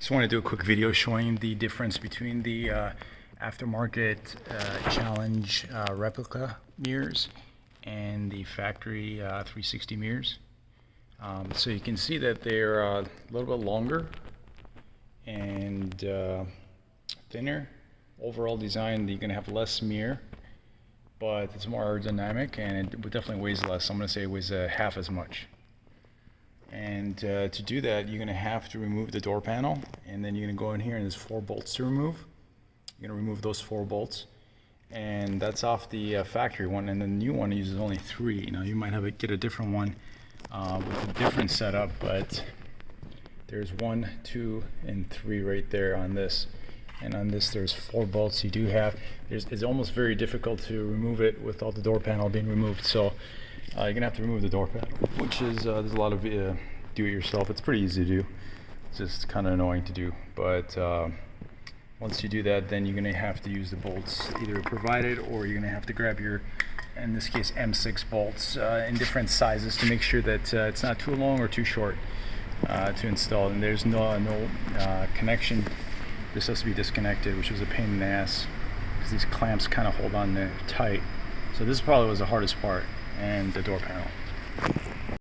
Just want to do a quick video showing the difference between the aftermarket Challenge replica mirrors and the factory 360 mirrors. So you can see that they're a little bit longer and thinner. Overall design, you're going to have less mirror, but it's more aerodynamic and it definitely weighs less. I'm going to say it weighs half as much. And to do that, you're going to have to remove the door panel, and then you're going to go in here and there's 4 bolts to remove. You're going to remove those 4 bolts, and that's off the factory one, and the new one uses only 3. Now you might have get a different one with a different setup, but there's 1, 2, and 3 right there on this. And on this there's 4 bolts. You do have, it's almost very difficult to remove it without the door panel being removed. So you're gonna have to remove the door panel, which is there's a lot of do-it-yourself. It's pretty easy to do. It's just kind of annoying to do, but once you do that, then you're gonna have to use the bolts either provided, or you're gonna have to grab your, in this case, M6 bolts in different sizes to make sure that it's not too long or too short to install. And there's no connection. This has to be disconnected, which is a pain in the ass because these clamps kind of hold on there tight. So this probably was the hardest part, and the door panel.